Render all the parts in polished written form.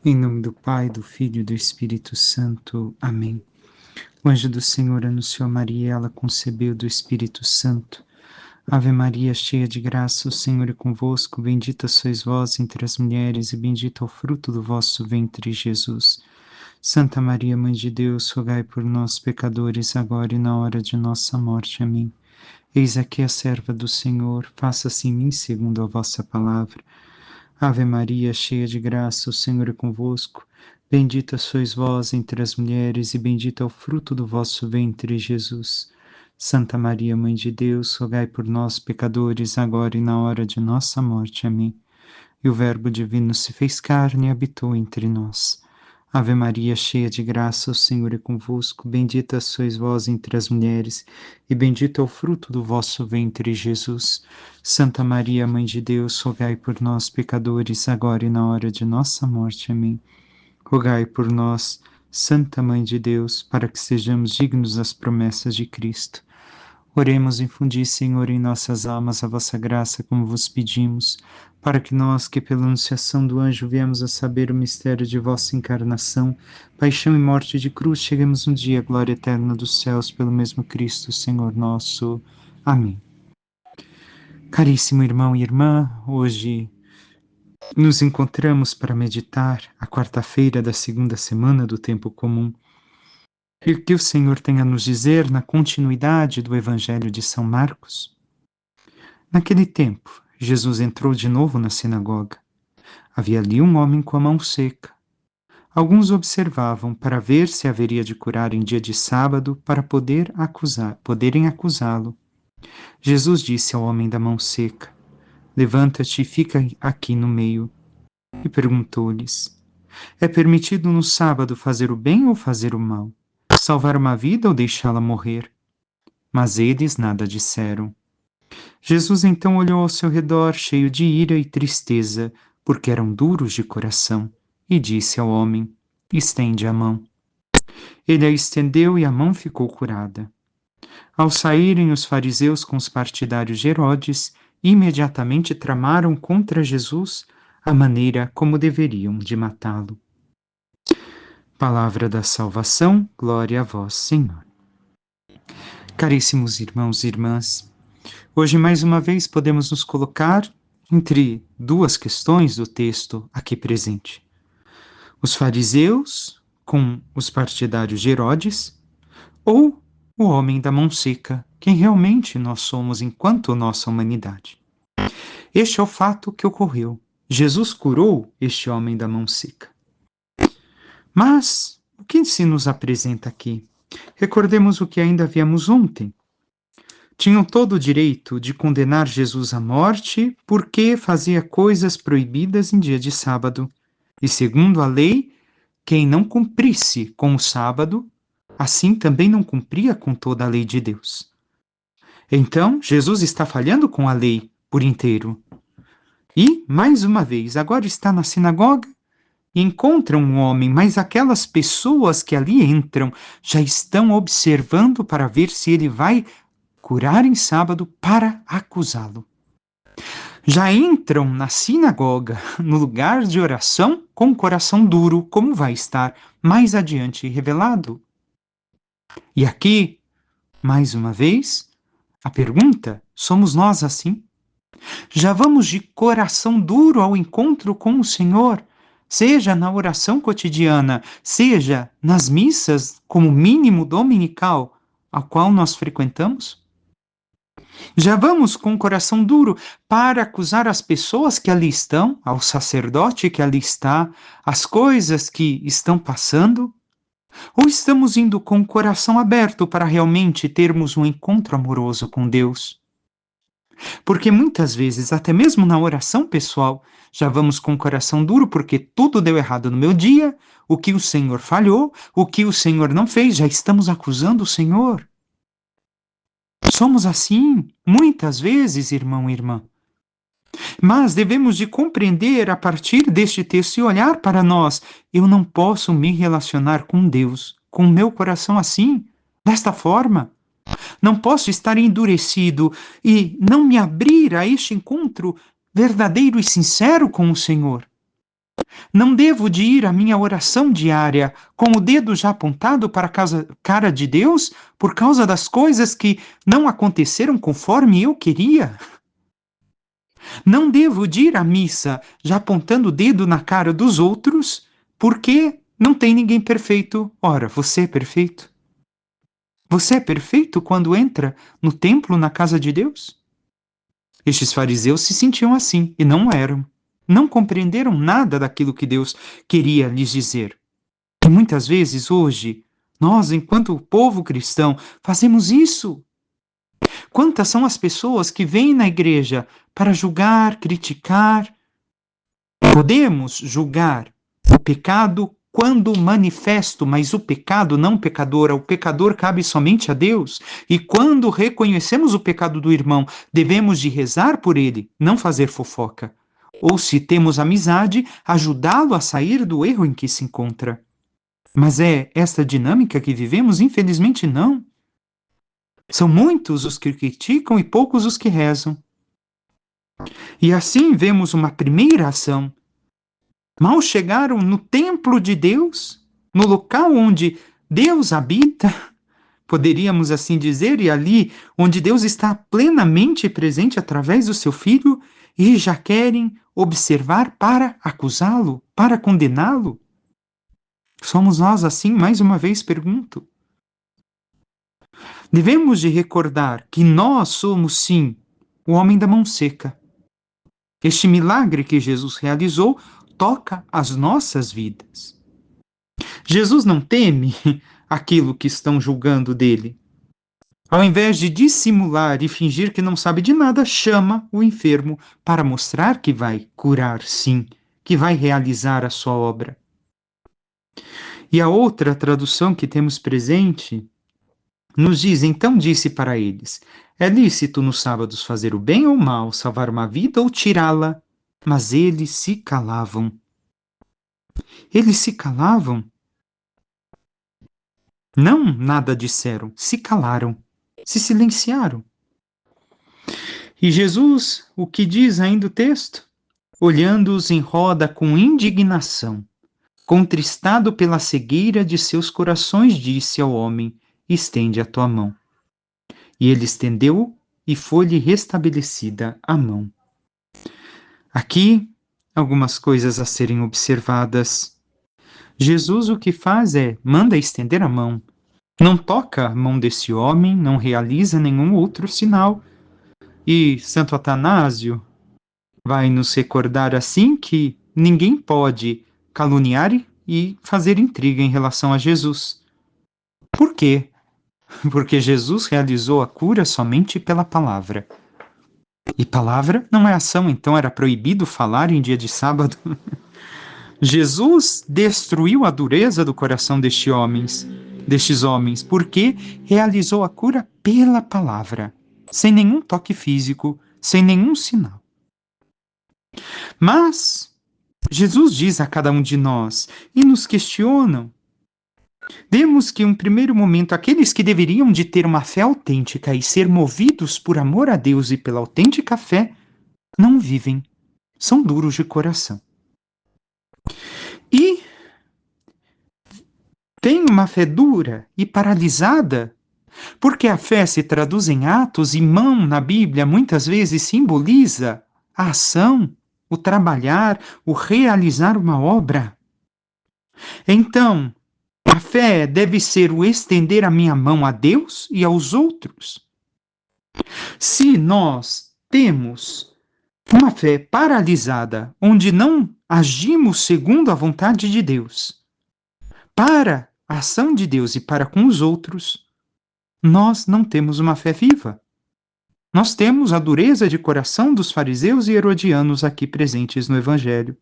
Em nome do Pai, do Filho e do Espírito Santo. Amém. O anjo do Senhor anunciou a Maria, e ela concebeu do Espírito Santo. Ave Maria, cheia de graça, o Senhor é convosco. Bendita sois vós entre as mulheres, e bendito é o fruto do vosso ventre, Jesus. Santa Maria, Mãe de Deus, rogai por nós, pecadores, agora e na hora de nossa morte. Amém. Eis aqui a serva do Senhor, faça-se em mim segundo a vossa palavra. Ave Maria, cheia de graça, o Senhor é convosco. Bendita sois vós entre as mulheres, e bendito é o fruto do vosso ventre, Jesus. Santa Maria, Mãe de Deus, rogai por nós, pecadores, agora e na hora de nossa morte. Amém. E o Verbo divino se fez carne e habitou entre nós. Ave Maria, cheia de graça, o Senhor é convosco. Bendita sois vós entre as mulheres, e bendito é o fruto do vosso ventre, Jesus. Santa Maria, Mãe de Deus, rogai por nós, pecadores, agora e na hora de nossa morte. Amém. Rogai por nós, Santa Mãe de Deus, para que sejamos dignos das promessas de Cristo. Oremos, infundi, Senhor, em nossas almas a vossa graça, como vos pedimos, para que nós, que pela anunciação do anjo viemos a saber o mistério de vossa encarnação, paixão e morte de cruz, cheguemos um dia à glória eterna dos céus, pelo mesmo Cristo, Senhor nosso. Amém. Caríssimo irmão e irmã, hoje nos encontramos para meditar a quarta-feira da segunda semana do tempo comum. E o que o Senhor tem a nos dizer na continuidade do Evangelho de São Marcos? Naquele tempo, Jesus entrou de novo na sinagoga. Havia ali um homem com a mão seca. Alguns observavam para ver se haveria de curar em dia de sábado para poderem acusá-lo. Jesus disse ao homem da mão seca: Levanta-te e fica aqui no meio. E perguntou-lhes: É permitido no sábado fazer o bem ou fazer o mal? Salvar uma vida ou deixá-la morrer? Mas eles nada disseram. Jesus então olhou ao seu redor, cheio de ira e tristeza, porque eram duros de coração, e disse ao homem: Estende a mão. Ele a estendeu e a mão ficou curada. Ao saírem os fariseus com os partidários de Herodes, imediatamente tramaram contra Jesus a maneira como deveriam de matá-lo. Palavra da salvação, glória a vós, Senhor. Caríssimos irmãos e irmãs, hoje mais uma vez podemos nos colocar entre duas questões do texto aqui presente. Os fariseus com os partidários de Herodes ou o homem da mão seca, quem realmente nós somos enquanto nossa humanidade. Este é o fato que ocorreu. Jesus curou este homem da mão seca. Mas o que se nos apresenta aqui? Recordemos o que ainda víamos ontem. Tinham todo o direito de condenar Jesus à morte porque fazia coisas proibidas em dia de sábado. E segundo a lei, quem não cumprisse com o sábado, assim também não cumpria com toda a lei de Deus. Então, Jesus está falhando com a lei por inteiro. E, mais uma vez, agora está na sinagoga e encontra um homem, mas aquelas pessoas que ali entram já estão observando para ver se ele vai curar em sábado para acusá-lo. Já entram na sinagoga, no lugar de oração, com o coração duro, como vai estar mais adiante revelado. E aqui, mais uma vez, a pergunta: somos nós assim? Já vamos de coração duro ao encontro com o Senhor, seja na oração cotidiana, seja nas missas como mínimo dominical, a qual nós frequentamos? Já vamos com o coração duro para acusar as pessoas que ali estão, ao sacerdote que ali está, as coisas que estão passando? Ou estamos indo com o coração aberto para realmente termos um encontro amoroso com Deus? Porque muitas vezes, até mesmo na oração pessoal, já vamos com o coração duro porque tudo deu errado no meu dia, o que o Senhor falhou, o que o Senhor não fez, já estamos acusando o Senhor. Somos assim, muitas vezes, irmão e irmã. Mas devemos de compreender a partir deste texto e olhar para nós. Eu não posso me relacionar com Deus, com o meu coração assim, desta forma. Não posso estar endurecido e não me abrir a este encontro verdadeiro e sincero com o Senhor. Não devo de ir à minha oração diária com o dedo já apontado para a cara de Deus por causa das coisas que não aconteceram conforme eu queria? Não devo de ir à missa já apontando o dedo na cara dos outros porque não tem ninguém perfeito. Ora, você é perfeito? Você é perfeito quando entra no templo, na casa de Deus? Estes fariseus se sentiam assim e não eram. Não compreenderam nada daquilo que Deus queria lhes dizer. E muitas vezes hoje, nós, enquanto povo cristão, fazemos isso. Quantas são as pessoas que vêm na igreja para julgar, criticar? Podemos julgar o pecado quando manifesto, mas o pecado não pecador, ao pecador cabe somente a Deus. E quando reconhecemos o pecado do irmão, devemos de rezar por ele, não fazer fofoca. Ou se temos amizade, ajudá-lo a sair do erro em que se encontra. Mas é esta dinâmica que vivemos? Infelizmente não. São muitos os que criticam e poucos os que rezam. E assim vemos uma primeira ação. Mal chegaram no templo de Deus, no local onde Deus habita, poderíamos assim dizer, e ali onde Deus está plenamente presente através do seu Filho, e já querem observar para acusá-lo, para condená-lo. Somos nós assim? Mais uma vez pergunto. Devemos de recordar que nós somos, sim, o homem da mão seca. Este milagre que Jesus realizou toca as nossas vidas. Jesus não teme aquilo que estão julgando dele. Ao invés de dissimular e fingir que não sabe de nada, chama o enfermo para mostrar que vai curar, sim, que vai realizar a sua obra. E a outra tradução que temos presente nos diz: então disse para eles: é lícito nos sábados fazer o bem ou o mal, salvar uma vida ou tirá-la? Mas eles se calavam. Eles se calavam? Não, nada disseram, se calaram, se silenciaram. E Jesus, o que diz ainda o texto? Olhando-os em roda com indignação, contristado pela cegueira de seus corações, disse ao homem: estende a tua mão. E ele estendeu e foi-lhe restabelecida a mão. Aqui, algumas coisas a serem observadas. Jesus o que faz é, manda estender a mão. Não toca a mão desse homem, não realiza nenhum outro sinal. E Santo Atanásio vai nos recordar assim que ninguém pode caluniar e fazer intriga em relação a Jesus. Por quê? Porque Jesus realizou a cura somente pela palavra. E palavra não é ação, então era proibido falar em dia de sábado. Jesus destruiu a dureza do coração destes homens, porque realizou a cura pela palavra, sem nenhum toque físico, sem nenhum sinal. Mas Jesus diz a cada um de nós e nos questionam. Vemos que, em um primeiro momento, aqueles que deveriam de ter uma fé autêntica e ser movidos por amor a Deus e pela autêntica fé, não vivem, são duros de coração. E têm uma fé dura e paralisada, porque a fé se traduz em atos e mão na Bíblia muitas vezes simboliza a ação, o trabalhar, o realizar uma obra. Então, a fé deve ser o estender a minha mão a Deus e aos outros. Se nós temos uma fé paralisada, onde não agimos segundo a vontade de Deus, para a ação de Deus e para com os outros, nós não temos uma fé viva. Nós temos a dureza de coração dos fariseus e herodianos aqui presentes no Evangelho.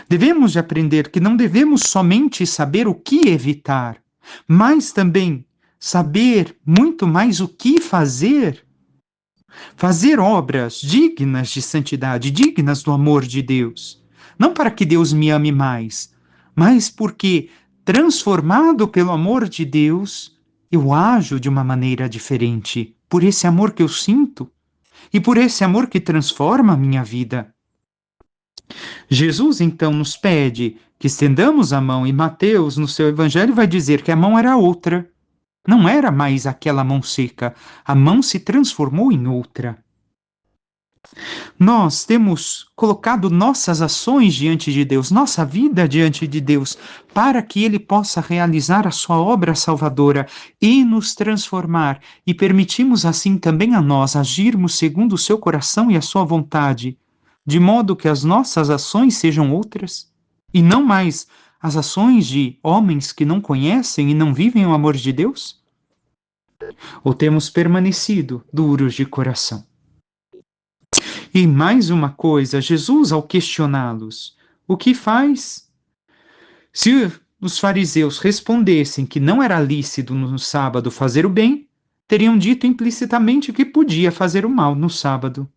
Devemos de aprender que não devemos somente saber o que evitar, mas também saber muito mais o que fazer. Fazer obras dignas de santidade, dignas do amor de Deus. Não para que Deus me ame mais, mas porque, transformado pelo amor de Deus, eu ajo de uma maneira diferente, por esse amor que eu sinto e por esse amor que transforma a minha vida. Jesus então nos pede que estendamos a mão, e Mateus, no seu evangelho, vai dizer que a mão era outra. Não era mais aquela mão seca, a mão se transformou em outra. Nós temos colocado nossas ações diante de Deus, nossa vida diante de Deus, para que Ele possa realizar a sua obra salvadora e nos transformar, e permitimos assim também a nós agirmos segundo o seu coração e a sua vontade, de modo que as nossas ações sejam outras, e não mais as ações de homens que não conhecem e não vivem o amor de Deus? Ou temos permanecido duros de coração? E mais uma coisa, Jesus, ao questioná-los, o que faz? Se os fariseus respondessem que não era lícito no sábado fazer o bem, teriam dito implicitamente que podia fazer o mal no sábado,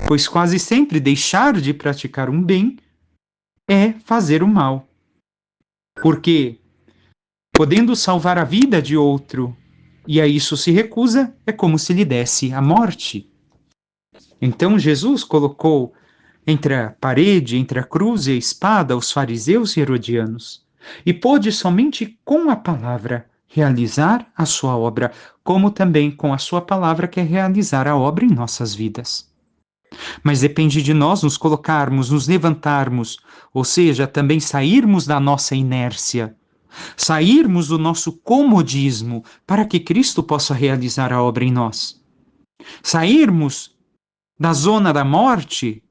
pois quase sempre deixar de praticar um bem é fazer o mal. Porque, podendo salvar a vida de outro, e a isso se recusa, é como se lhe desse a morte. Então Jesus colocou entre a parede, entre a cruz e a espada, os fariseus e herodianos, e pôde somente com a palavra realizar a sua obra, como também com a sua palavra quer realizar a obra em nossas vidas. Mas depende de nós nos colocarmos, nos levantarmos, ou seja, também sairmos da nossa inércia, sairmos do nosso comodismo, para que Cristo possa realizar a obra em nós. Sairmos da zona da morte,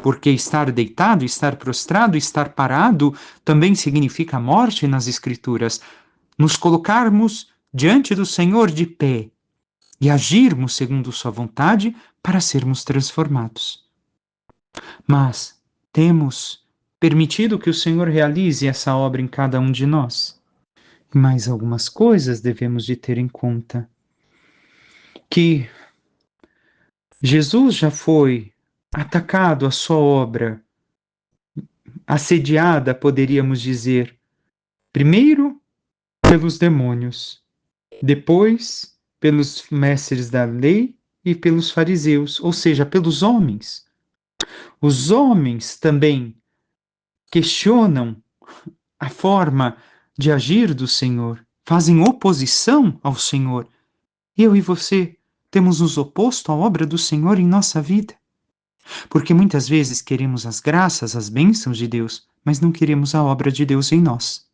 porque estar deitado, estar prostrado, estar parado também significa morte nas Escrituras. Nos colocarmos diante do Senhor de pé e agirmos segundo Sua vontade para sermos transformados. Mas temos permitido que o Senhor realize essa obra em cada um de nós. E mais algumas coisas devemos de ter em conta. Que Jesus já foi atacado a sua obra, assediada, poderíamos dizer, primeiro pelos demônios, depois pelos mestres da lei e pelos fariseus, ou seja, pelos homens. Os homens também questionam a forma de agir do Senhor, fazem oposição ao Senhor. Eu e você temos nos oposto à obra do Senhor em nossa vida. Porque muitas vezes queremos as graças, as bênçãos de Deus, mas não queremos a obra de Deus em nós.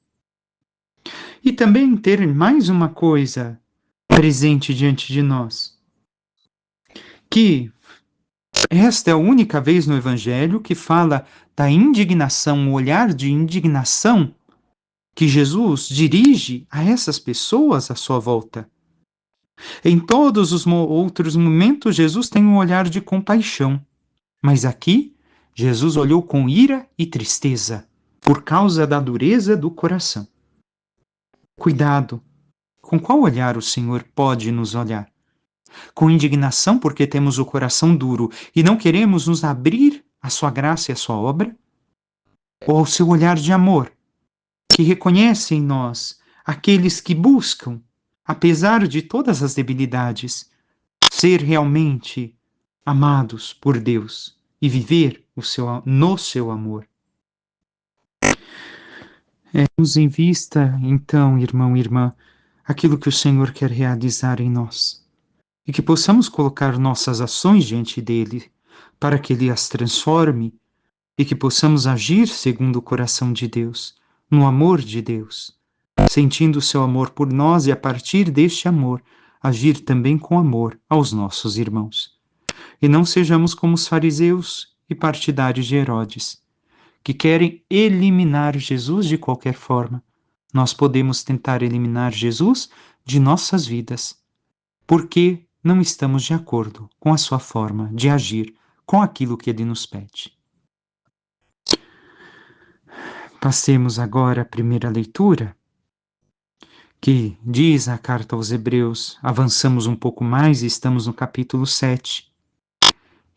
E também ter mais uma coisa presente diante de nós, que esta é a única vez no Evangelho que fala da indignação, o olhar de indignação que Jesus dirige a essas pessoas à sua volta. Em todos os outros momentos, Jesus tem um olhar de compaixão. Mas aqui, Jesus olhou com ira e tristeza, por causa da dureza do coração. Cuidado, com qual olhar o Senhor pode nos olhar? Com indignação porque temos o coração duro e não queremos nos abrir à sua graça e à sua obra? Ou ao seu olhar de amor, que reconhece em nós aqueles que buscam, apesar de todas as debilidades, ser realmente amados por Deus e viver no seu amor. Temos em vista, então, irmão e irmã, aquilo que o Senhor quer realizar em nós, e que possamos colocar nossas ações diante dele, para que ele as transforme, e que possamos agir segundo o coração de Deus, no amor de Deus, sentindo o seu amor por nós e a partir deste amor, agir também com amor aos nossos irmãos. E não sejamos como os fariseus e partidários de Herodes, que querem eliminar Jesus de qualquer forma. Nós podemos tentar eliminar Jesus de nossas vidas, porque não estamos de acordo com a sua forma de agir, com aquilo que ele nos pede. Passemos agora à primeira leitura, que diz a carta aos Hebreus. Avançamos um pouco mais e estamos no capítulo 7.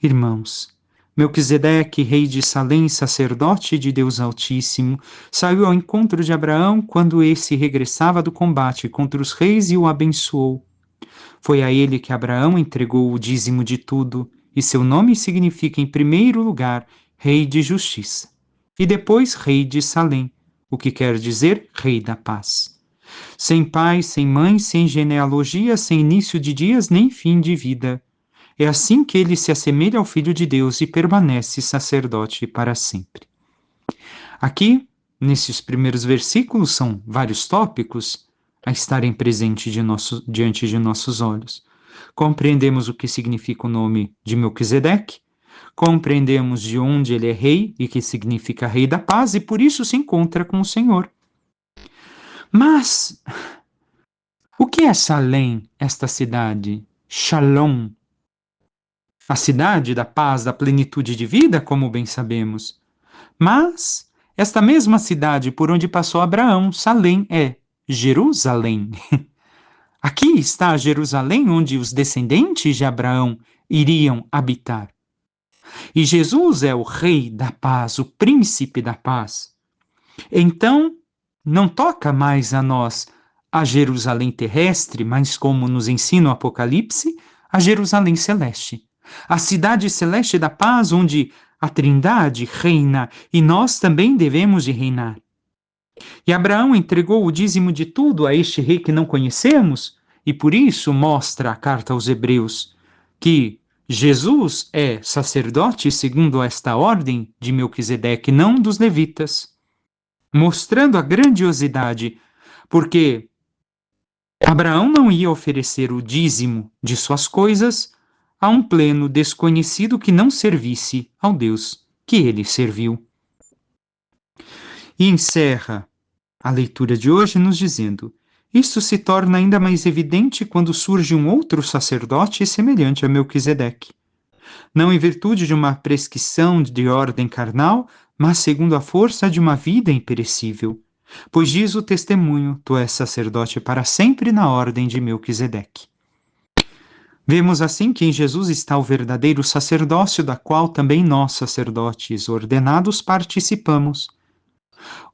Irmãos, Melquisedeque, rei de Salém, sacerdote de Deus Altíssimo, saiu ao encontro de Abraão quando esse regressava do combate contra os reis e o abençoou. Foi a ele que Abraão entregou o dízimo de tudo, e seu nome significa, em primeiro lugar, Rei de Justiça, e depois Rei de Salém, o que quer dizer Rei da Paz. Sem pai, sem mãe, sem genealogia, sem início de dias nem fim de vida. É assim que ele se assemelha ao Filho de Deus e permanece sacerdote para sempre. Aqui, nesses primeiros versículos, são vários tópicos a estarem presentes diante de nossos olhos. Compreendemos o que significa o nome de Melquisedeque, compreendemos de onde ele é rei e que significa rei da paz, e por isso se encontra com o Senhor. Mas o que é Salém, esta cidade? Shalom, a cidade da paz, da plenitude de vida, como bem sabemos. Mas esta mesma cidade por onde passou Abraão, Salém, é Jerusalém. Aqui está Jerusalém, onde os descendentes de Abraão iriam habitar. E Jesus é o Rei da paz, o Príncipe da paz. Então, não toca mais a nós a Jerusalém terrestre, mas como nos ensina o Apocalipse, a Jerusalém celeste. A cidade celeste da paz, onde a Trindade reina e nós também devemos de reinar. E Abraão entregou o dízimo de tudo a este rei que não conhecemos, e por isso mostra a carta aos Hebreus que Jesus é sacerdote segundo esta ordem de Melquisedeque, não dos levitas, mostrando a grandiosidade, porque Abraão não ia oferecer o dízimo de suas coisas a um pleno desconhecido que não servisse ao Deus que ele serviu. E encerra a leitura de hoje nos dizendo: isto se torna ainda mais evidente quando surge um outro sacerdote semelhante a Melquisedeque, não em virtude de uma prescrição de ordem carnal, mas segundo a força de uma vida imperecível. Pois diz o testemunho: tu és sacerdote para sempre na ordem de Melquisedeque. Vemos assim que em Jesus está o verdadeiro sacerdócio, da qual também nós, sacerdotes ordenados, participamos,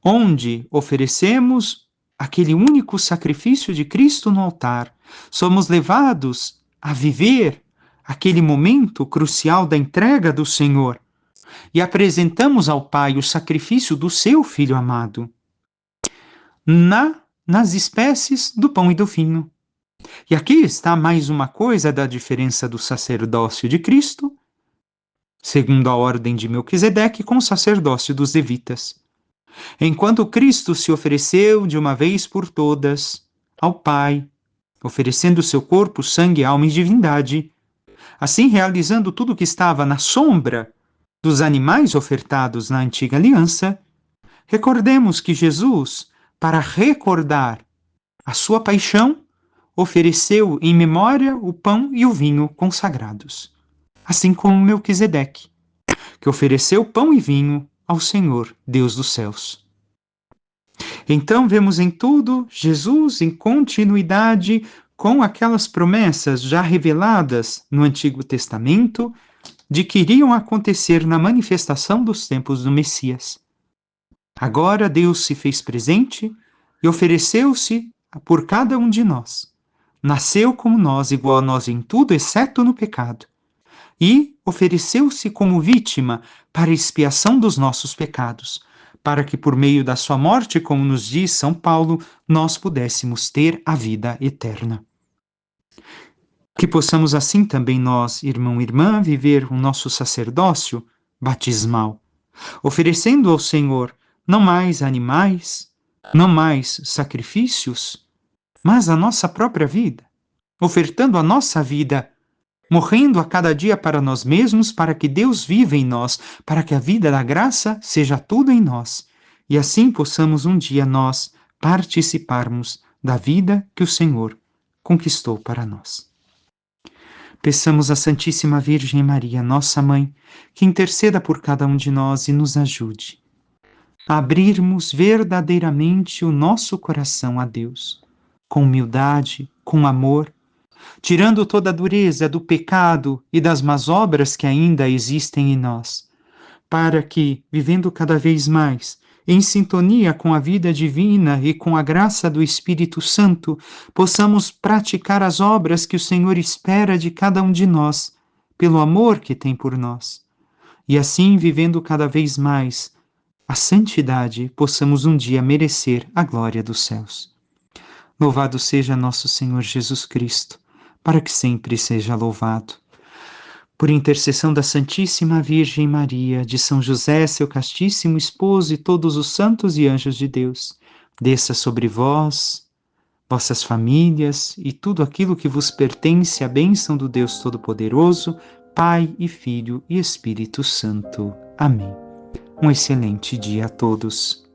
onde oferecemos aquele único sacrifício de Cristo no altar. Somos levados a viver aquele momento crucial da entrega do Senhor e apresentamos ao Pai o sacrifício do seu Filho amado nas espécies do pão e do vinho. E aqui está mais uma coisa da diferença do sacerdócio de Cristo, segundo a ordem de Melquisedeque, com o sacerdócio dos levitas. Enquanto Cristo se ofereceu de uma vez por todas ao Pai, oferecendo seu corpo, sangue, alma e divindade, assim realizando tudo o que estava na sombra dos animais ofertados na antiga aliança, recordemos que Jesus, para recordar a sua paixão, ofereceu em memória o pão e o vinho consagrados, assim como Melquisedeque, que ofereceu pão e vinho ao Senhor, Deus dos céus. Então vemos em tudo Jesus em continuidade com aquelas promessas já reveladas no Antigo Testamento de que iriam acontecer na manifestação dos tempos do Messias. Agora Deus se fez presente e ofereceu-se por cada um de nós. Nasceu como nós, igual a nós em tudo, exceto no pecado. E ofereceu-se como vítima para a expiação dos nossos pecados, para que por meio da sua morte, como nos diz São Paulo, nós pudéssemos ter a vida eterna. Que possamos assim também nós, irmão e irmã, viver o nosso sacerdócio batismal, oferecendo ao Senhor não mais animais, não mais sacrifícios, mas a nossa própria vida, ofertando a nossa vida, morrendo a cada dia para nós mesmos, para que Deus viva em nós, para que a vida da graça seja tudo em nós, e assim possamos um dia nós participarmos da vida que o Senhor conquistou para nós. Peçamos à Santíssima Virgem Maria, nossa Mãe, que interceda por cada um de nós e nos ajude a abrirmos verdadeiramente o nosso coração a Deus, com humildade, com amor, tirando toda a dureza do pecado e das más obras que ainda existem em nós, para que, vivendo cada vez mais em sintonia com a vida divina e com a graça do Espírito Santo, possamos praticar as obras que o Senhor espera de cada um de nós, pelo amor que tem por nós. e assim, vivendo cada vez mais a santidade, possamos um dia merecer a glória dos céus. Louvado seja nosso Senhor Jesus Cristo, para que sempre seja louvado. Por intercessão da Santíssima Virgem Maria, de São José, seu castíssimo esposo, e todos os santos e anjos de Deus, desça sobre vós, vossas famílias e tudo aquilo que vos pertence, a bênção do Deus Todo-Poderoso, Pai e Filho e Espírito Santo. Amém. Um excelente dia a todos.